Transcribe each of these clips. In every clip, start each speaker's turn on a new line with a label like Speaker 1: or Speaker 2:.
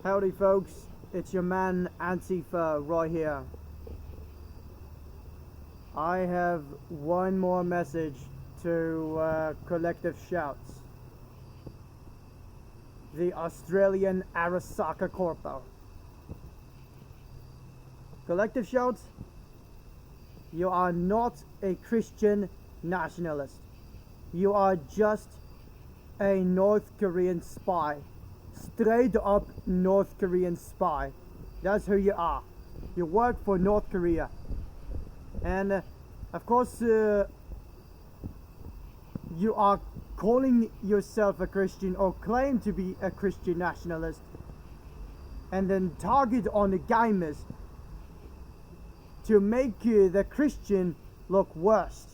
Speaker 1: Howdy folks, it's your man Antifa right here. I have one more message to Collective Shouts. The Australian Arasaka Corpos. Collective Shouts, you are not a Christian nationalist. You are just a North Korean spy. Straight up North Korean spy. That's who you are. You work for North Korea. And of course you are calling yourself a Christian or claim to be a Christian nationalist, and then target on the gamers to make the Christian look worse.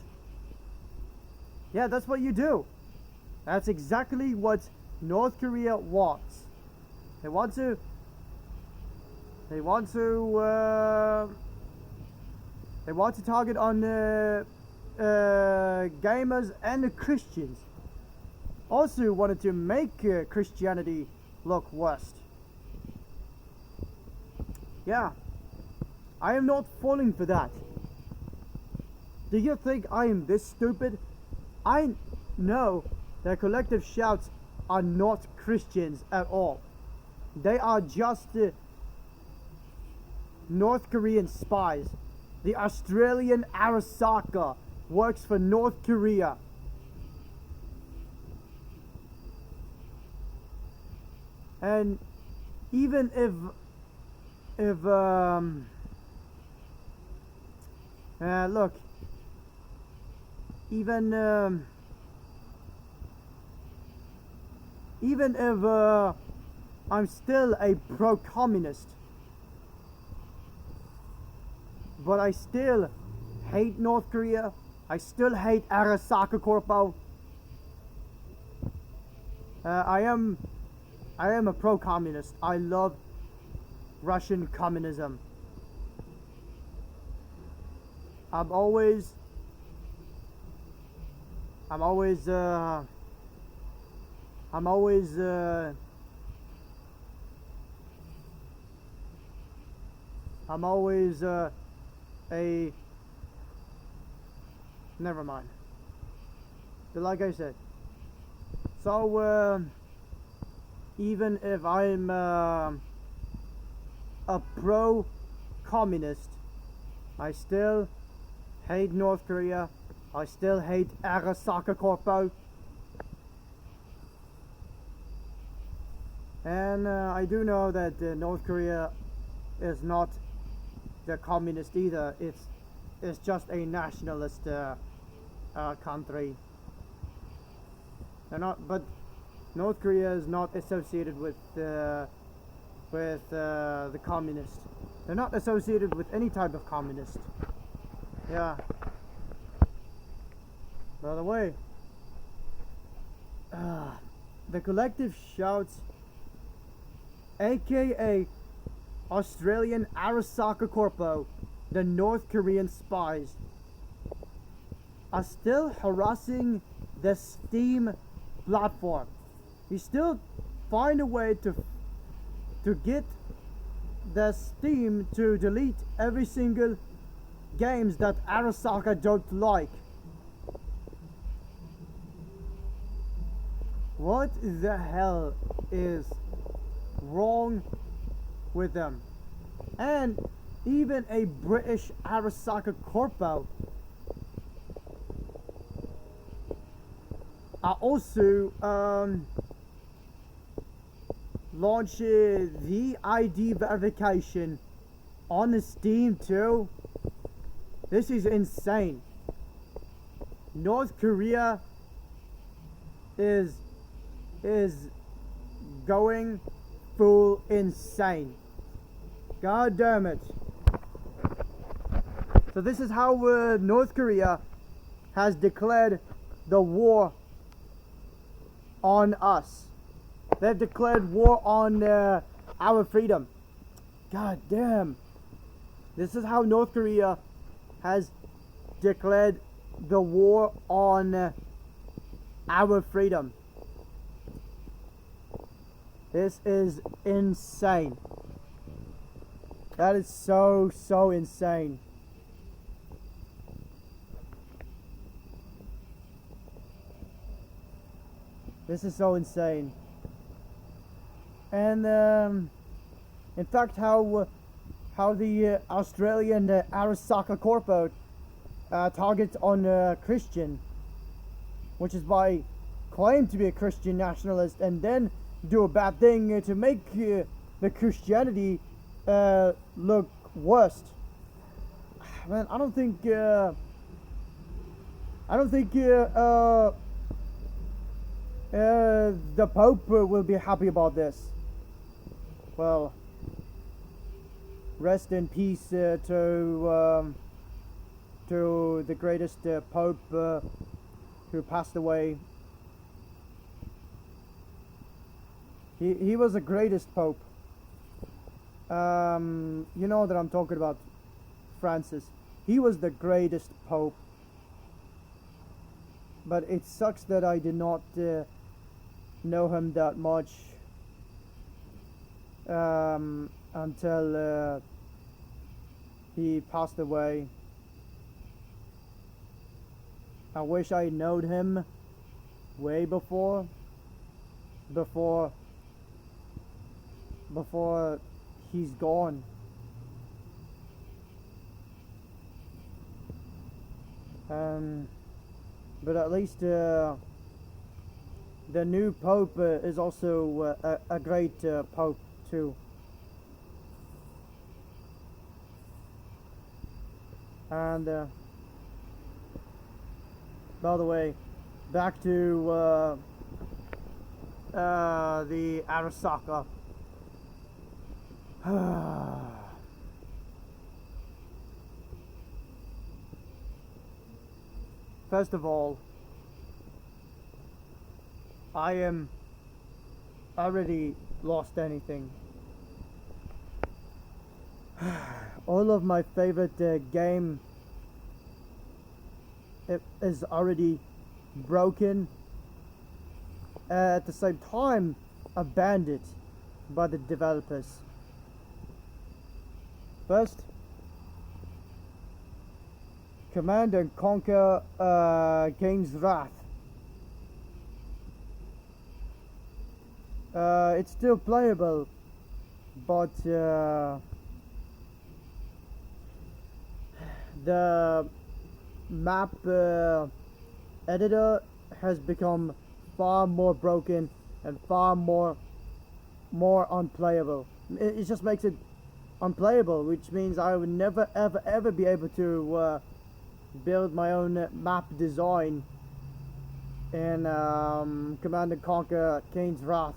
Speaker 1: Yeah, that's what you do. That's exactly what North Korea wants. They want to target on gamers and the Christians. Also wanted to make Christianity look worse. Yeah, I am not falling for that. Do you think I am this stupid? I know that Collective Shouts are not Christians at all. They are just North Korean spies. The Australian Arasaka works for North Korea. And even if look, even if I'm still a pro-communist, but I still hate North Korea. I still hate Arasaka Corpos. I am a pro-communist. I love Russian communism. I'm always a never mind. But like I said, so even if I'm a pro-communist, I still hate North Korea. I still hate Arasaka Corpos. And I do know that North Korea is not the communist either. It's just a nationalist country. They're not, but North Korea is not associated with the communist. They're not associated with any type of communist. Yeah. By the way, the Collective Shouts, aka Australian Arasaka Corpos, the North Korean spies, are still harassing the Steam platform. We still find a way to get the Steam to delete every single games that Arasaka don't like. What the hell is wrong with them? And even a British Arasaka Corpos are also launch the ID verification on the Steam too. This is insane. North Korea is going full insane. God damn it. So this is how North Korea has declared the war on us. They've declared war on our freedom. God damn. This is how North Korea has declared the war on our freedom. This is insane. That is so insane. This is so insane. And in fact, how the Australian Arasaka Corpos targets on Christian, which is by claim to be a Christian nationalist, and then do a bad thing to make the Christianity look worse. Man, I don't think the Pope will be happy about this. Well, rest in peace to the greatest Pope who passed away. He was the greatest Pope. You know that I'm talking about Francis. He was the greatest Pope. But it sucks that I did not know him that much until he passed away. I wish I knowed him way before he's gone. But at least the new Pope is also a great Pope too. And by the way, back to the Arasaka. First of all, I am already lost anything. All of my favorite game is already broken. At the same time, abandoned by the developers. First, Command and Conquer King's Wrath. It's still playable, but the map editor has become far more broken and far more unplayable. It just makes it unplayable, which means I would never ever be able to build my own map design in Command and Conquer Kane's Wrath.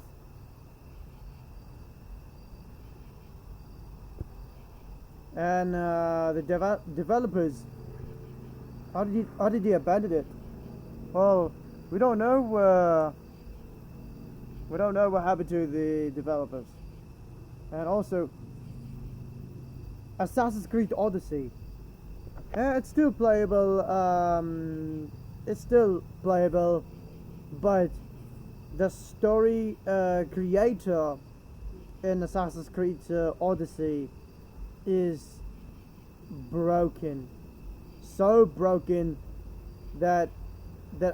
Speaker 1: And the developers, how did he abandon it? Well, we don't know what happened to the developers. And also, Assassin's Creed Odyssey. It's still playable. But the story creator in Assassin's Creed Odyssey is broken, so broken that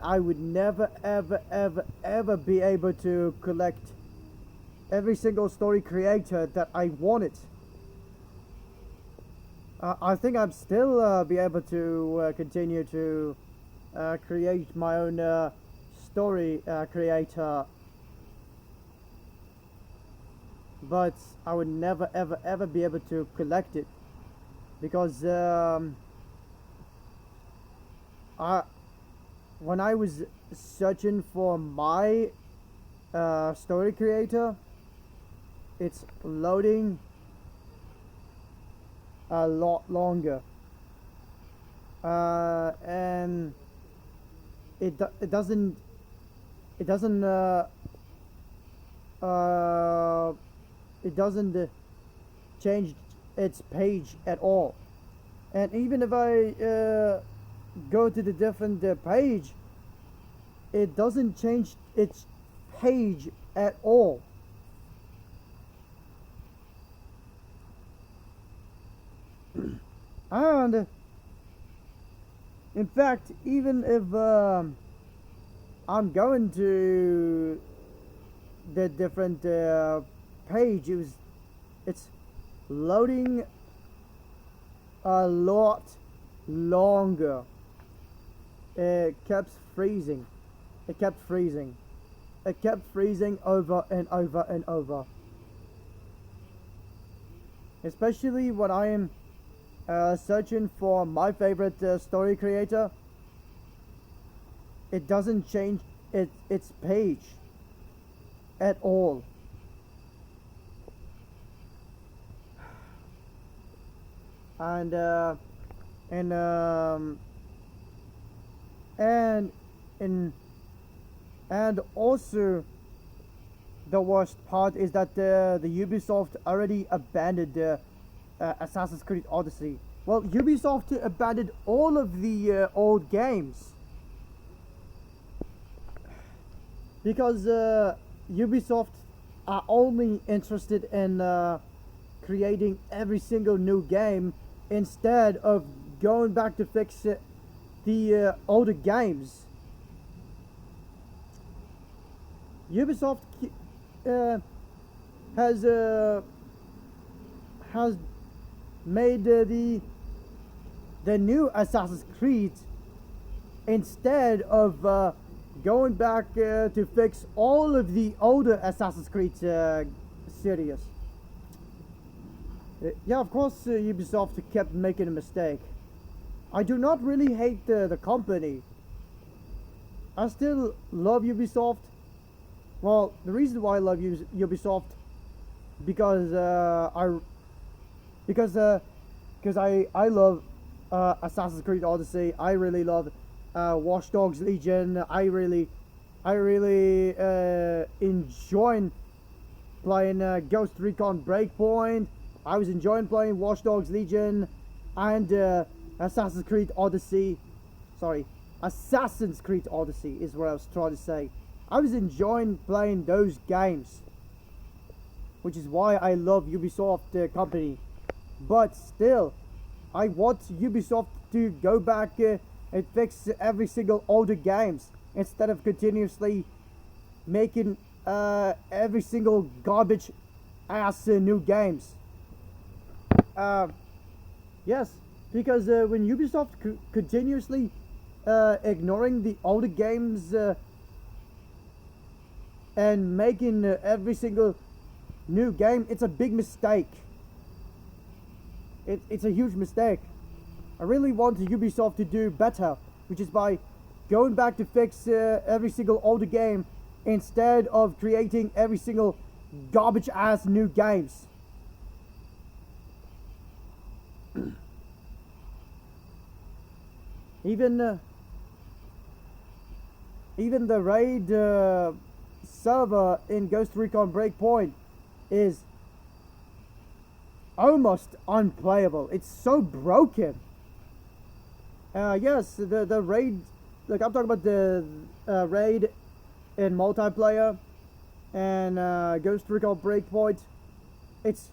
Speaker 1: I would never ever be able to collect every single story creator that I wanted. I think I'm still be able to continue to create my own story creator, but I would never ever be able to collect it, because when I was searching for my story creator, it's loading a lot longer, and it doesn't change its page at all. And even if I go to the different page, it doesn't change its page at all. And in fact, even if I'm going to the different page, it's loading a lot longer. It kept freezing. It kept freezing. It kept freezing over and over and over. Especially when I am searching for my favorite story creator. It doesn't change its page at all. And and also the worst part is that the Ubisoft already abandoned Assassin's Creed Odyssey. Well, Ubisoft abandoned all of the old games because Ubisoft are only interested in creating every single new game instead of going back to fix the older games. Ubisoft has made the new Assassin's Creed instead of going back to fix all of the older Assassin's Creed series. Yeah, of course, Ubisoft kept making a mistake. I do not really hate the company. I still love Ubisoft. Well, the reason why I love Ubisoft because I love Assassin's Creed Odyssey. I really love Watch Dogs Legion. I really enjoy playing Ghost Recon Breakpoint. I was enjoying playing Watch Dogs Legion and Assassin's Creed Odyssey. Sorry, Assassin's Creed Odyssey is what I was trying to say. I was enjoying playing those games, which is why I love Ubisoft company. But still, I want Ubisoft to go back and fix every single older games instead of continuously making every single garbage ass new games. Yes, because when Ubisoft continuously ignoring the older games and making every single new game, it's a big mistake. It's a huge mistake. I really want Ubisoft to do better, which is by going back to fix every single older game instead of creating every single garbage ass new games. Even the raid server in Ghost Recon Breakpoint is almost unplayable. It's so broken. Yes, the raid, like I'm talking about the raid in multiplayer and Ghost Recon Breakpoint. It's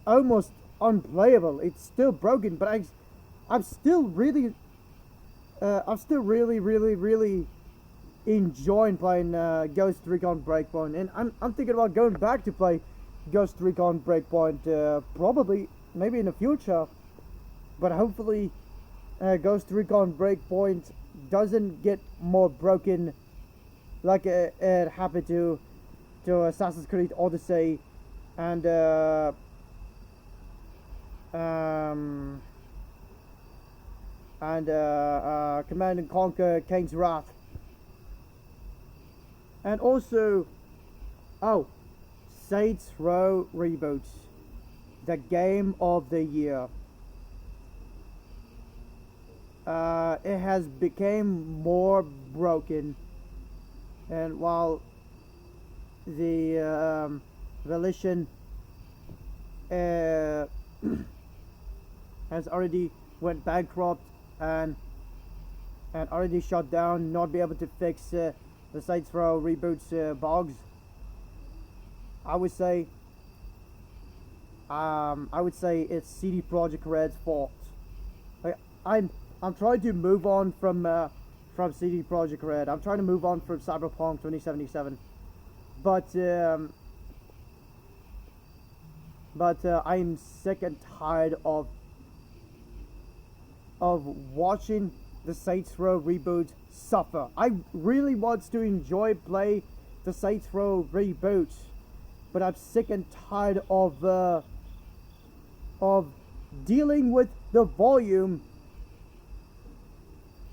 Speaker 1: almost unplayable. It's still broken, but I'm still really enjoying playing Ghost Recon Breakpoint, and I'm thinking about going back to play Ghost Recon Breakpoint probably maybe in the future, but hopefully Ghost Recon Breakpoint doesn't get more broken like it happened to Assassin's Creed Odyssey and Command and Conquer Kane's Wrath. And also, Saints Row Reboot, the game of the year. It has become more broken, and while the Volition has already went bankrupt and already shut down, not be able to fix the Saints Row Reboot's bugs, I would say I would say it's CD Projekt Red's fault. Like, I'm trying to move on from CD Projekt Red. I'm trying to move on from Cyberpunk 2077, but I'm sick and tired of watching the Saints Row reboot suffer. I really want to enjoy play the Saints Row reboot, but I'm sick and tired of dealing with the volume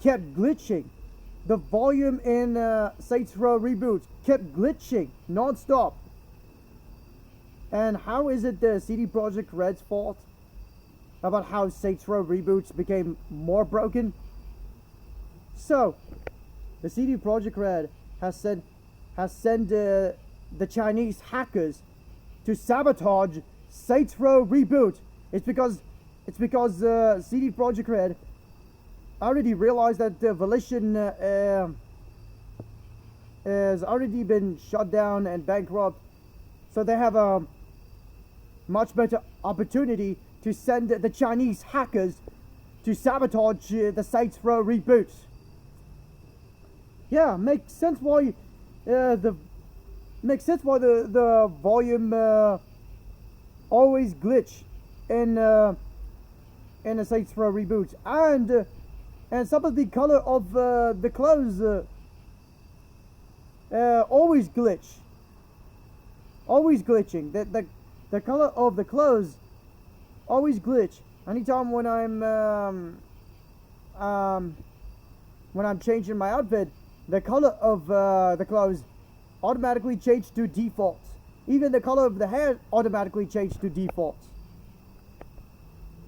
Speaker 1: kept glitching. The volume in Saints Row reboot kept glitching non-stop. And how is it the CD Projekt Red's fault about how Saints Row reboots became more broken? So, the CD Projekt Red has sent the Chinese hackers to sabotage Saints Row reboot. It's because CD Projekt Red already realized that the Volition has already been shut down and bankrupt, so they have a much better opportunity to send the Chinese hackers to sabotage the Saints Row reboot. Yeah, makes sense why the volume always glitch in the Saints Row reboot, and some of the color of the clothes always glitching. The color of the clothes always glitch. Anytime when I'm changing my outfit, the color of the clothes automatically change to default. Even the color of the hair automatically change to default.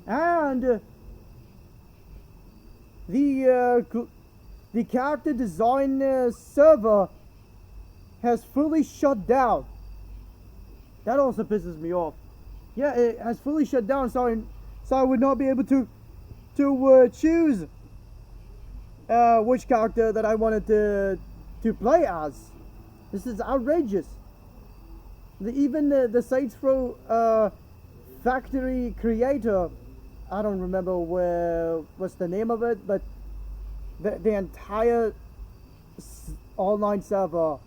Speaker 1: And the character design server has fully shut down. That also pisses me off. Yeah, it has fully shut down, so I would not be able to choose which character that I wanted to play as. This is outrageous. Even the Saints Row factory creator, I don't remember what's the name of it, but the entire online server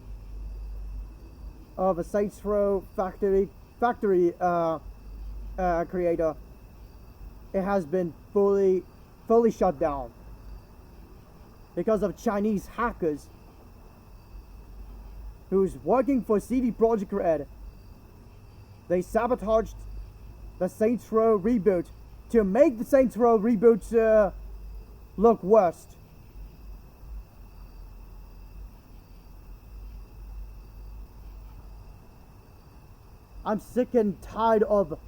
Speaker 1: of a Saints Row factory creator, it has been fully shut down because of Chinese hackers who's working for CD Projekt Red. They sabotaged the Saints Row reboot to make the Saints Row reboot look worse. I'm sick and tired of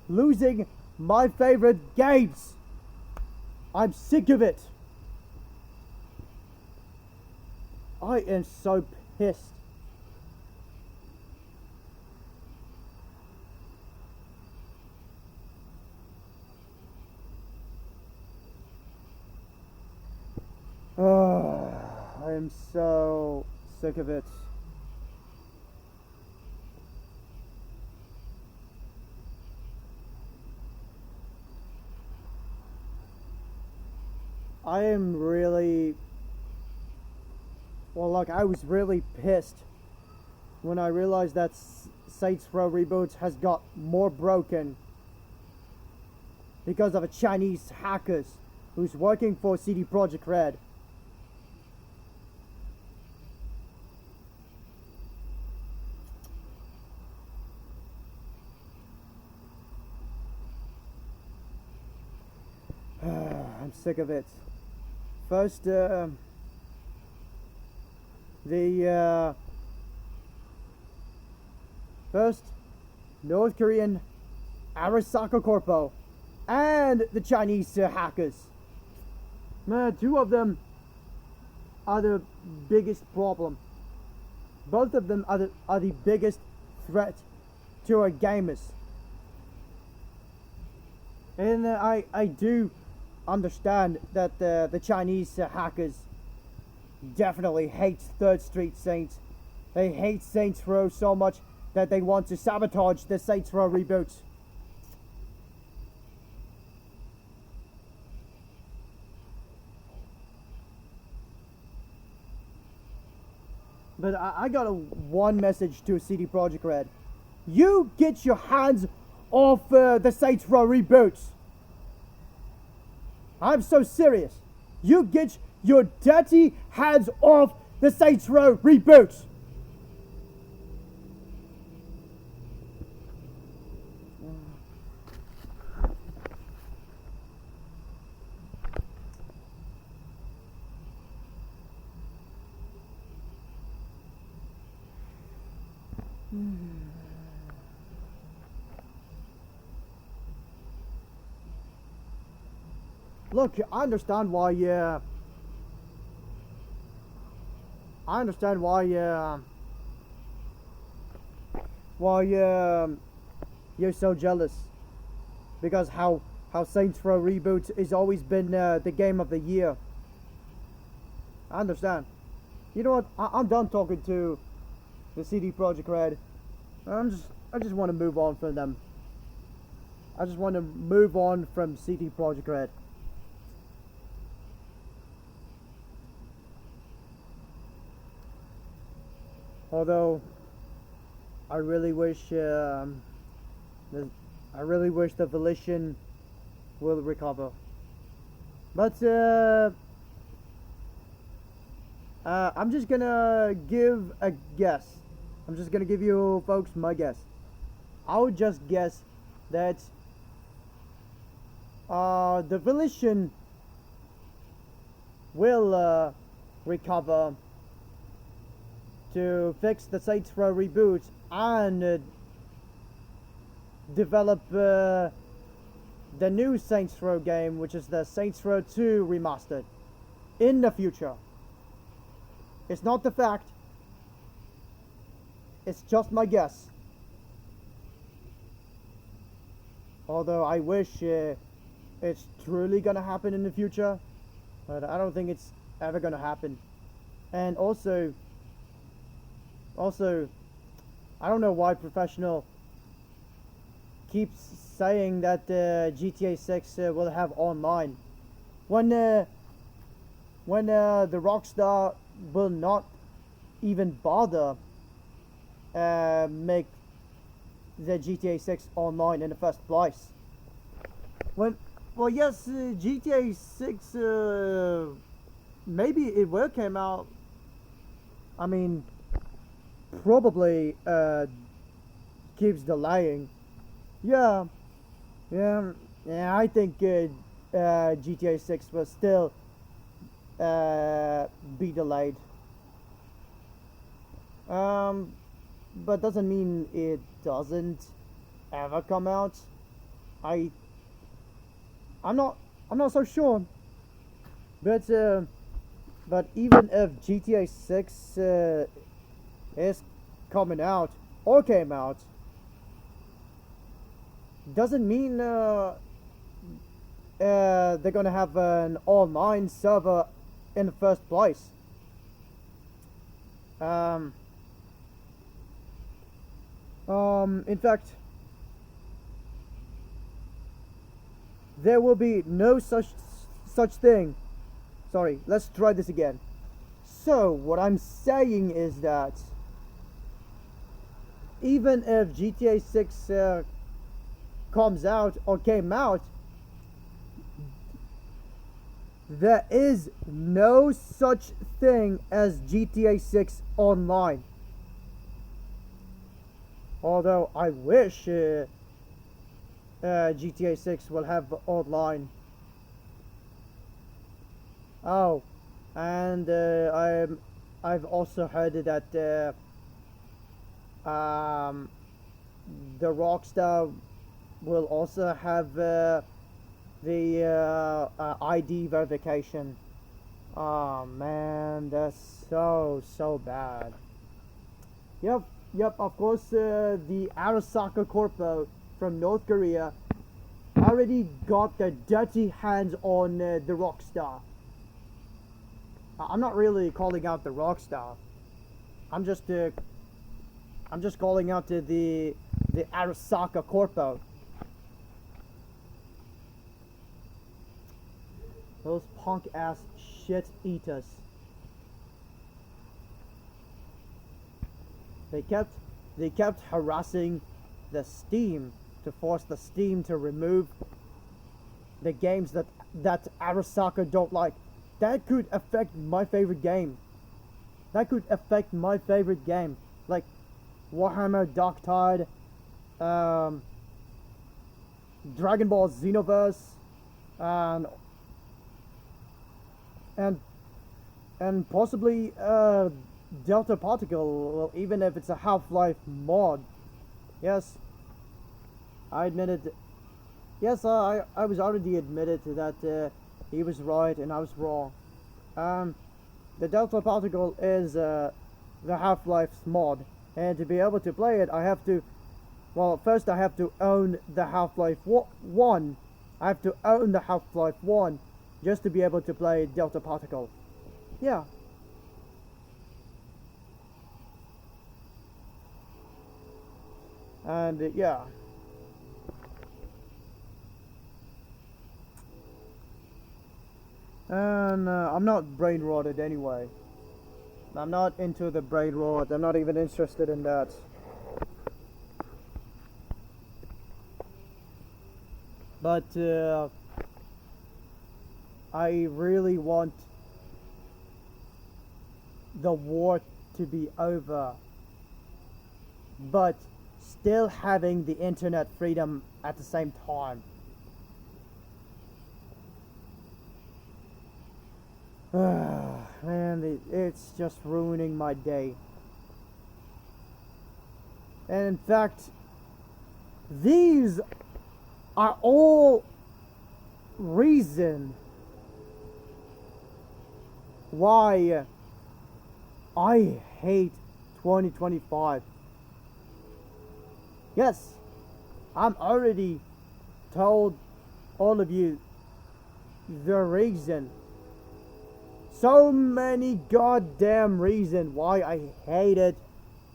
Speaker 1: losing my favorite games. I'm sick of it. I am so pissed. I am so sick of it. I am really... Well, look, I was really pissed when I realized that Saints Row Reboot has got more broken because of a Chinese hackers who's working for CD Projekt Red. I'm sick of it. First, first North Korean Arasaka Corpos and the Chinese hackers. Man, two of them are the biggest problem. Both of them are the biggest threat to our gamers. And I do understand that the Chinese hackers definitely hate Third Street Saints. They hate Saints Row so much that they want to sabotage the Saints Row reboot. But I got one message to CD Projekt Red. You get your hands off the Saints Row reboots. I'm so serious. You get your dirty hands off the Saints Row reboots. Look, I understand why you're so jealous, because how Saints Row reboot has always been the game of the year. I understand. You know what? I'm done talking to the CD Projekt Red. I just want to move on from them. I just want to move on from CD Projekt Red. Although I really wish the Volition will recover. But I'm just gonna give a guess. I'm just gonna give you folks my guess. I would just guess that the Volition will recover to fix the Saints Row reboot and develop the new Saints Row game, which is the Saints Row 2 remastered, in the future. It's not the fact. It's just my guess. Although I wish it's truly gonna happen in the future, but I don't think it's ever gonna happen. And also, I don't know why Professional keeps saying that GTA 6 will have online, when the Rockstar will not even bother make the GTA 6 online in the first place. Well, yes, GTA 6 maybe it will come out. I mean, probably keeps delaying. Yeah, I think GTA 6 will still be delayed. But doesn't mean it doesn't ever come out. I'm not so sure. But even if GTA 6 is coming out or came out, doesn't mean they're gonna have an online server in the first place. In fact, there will be no such thing. Sorry, let's try this again. So, what I'm saying is that even if GTA 6 comes out or came out, there is no such thing as GTA 6 online. Although I wish GTA 6 will have online. Oh, and I've also heard that the Rockstar will also have the ID verification. Oh man, that's so bad. Yep, of course, the Arasaka Corpos from North Korea already got their dirty hands on the Rockstar. I'm not really calling out the Rockstar. I'm just calling out to the Arasaka Corpos. Those punk ass shit eaters. They kept harassing the Steam to force the Steam to remove the games that Arasaka don't like. That could affect my favorite game. Like Warhammer Dark Tide, Dragon Ball Xenoverse, and and and possibly Delta Particle. Well, even if it's a Half-Life mod. Yes, I admitted. Yes, I was already admitted that he was right and I was wrong. The Delta Particle is the Half-Life's mod, and to be able to play it, I have to. Well, first I have to own the Half-Life 1. I have to own the Half-Life 1 just to be able to play Delta Particle. Yeah. And yeah. And I'm not brain rotted anyway. I'm not into the brain rot. I'm not even interested in that. But I really want the war to be over, but still having the internet freedom at the same time. Man, it's just ruining my day. And in fact, these are all reason why I hate 2025. Yes, I'm already told all of you the reason. So many goddamn reasons why I hated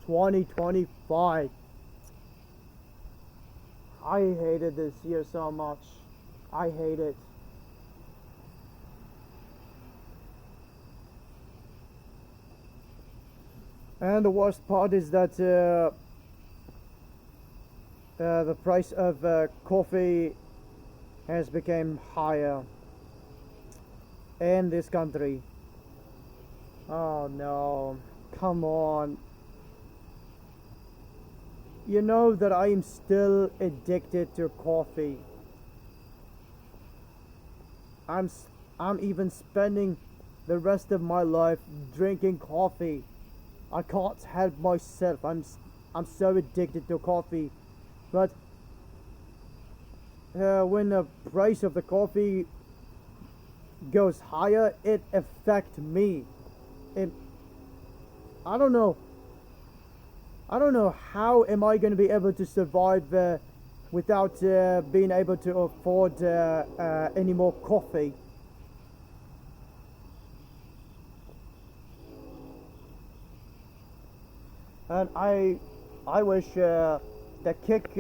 Speaker 1: 2025. I hated this year so much. I hate it. And the worst part is that the price of coffee has become higher in this country. Oh no, come on. You know that I am still addicted to coffee. I'm even spending the rest of my life drinking coffee. I can't help myself. I'm so addicted to coffee. But when the price of the coffee goes higher, it affects me. I don't know how am I going to be able to survive without being able to afford any more coffee. And I wish the Kick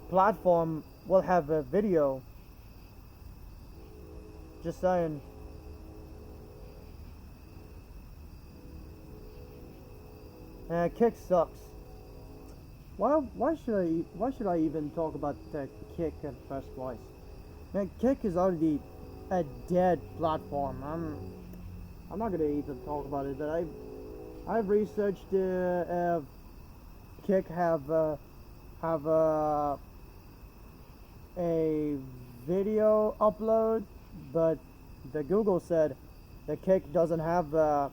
Speaker 1: platform will have a video. Just saying. Kick sucks. Why should I even talk about Kick in the first place? Man, Kick is already a dead platform. I'm not gonna even talk about it, but I've researched Kick have a video upload, but the Google said the Kick doesn't have a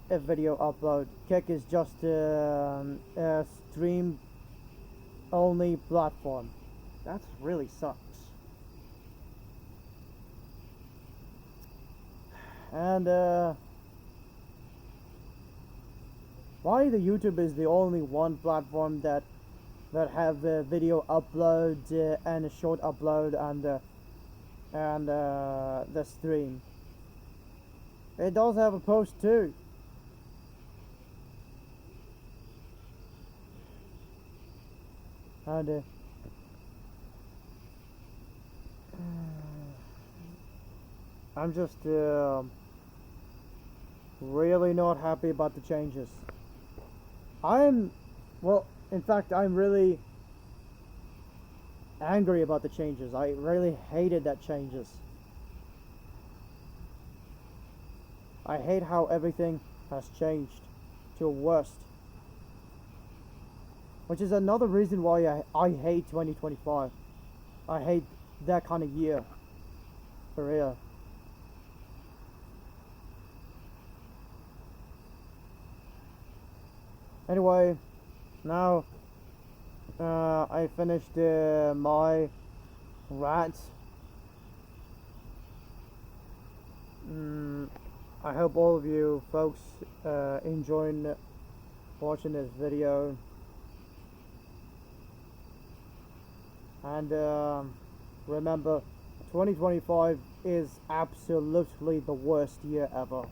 Speaker 1: video upload. Kick is just a stream only platform. That really sucks. And why the YouTube is the only one platform that have the video upload and a short upload and the stream. It does have a post too. And I'm just really not happy about the changes. well, in fact, I'm really angry about the changes. I really hated that changes. I hate how everything has changed to a worst. Which is another reason why I hate 2025. I hate that kind of year. For real. Anyway, now I finished my rant. I hope all of you folks enjoying watching this video. And remember, 2025 is absolutely the worst year ever.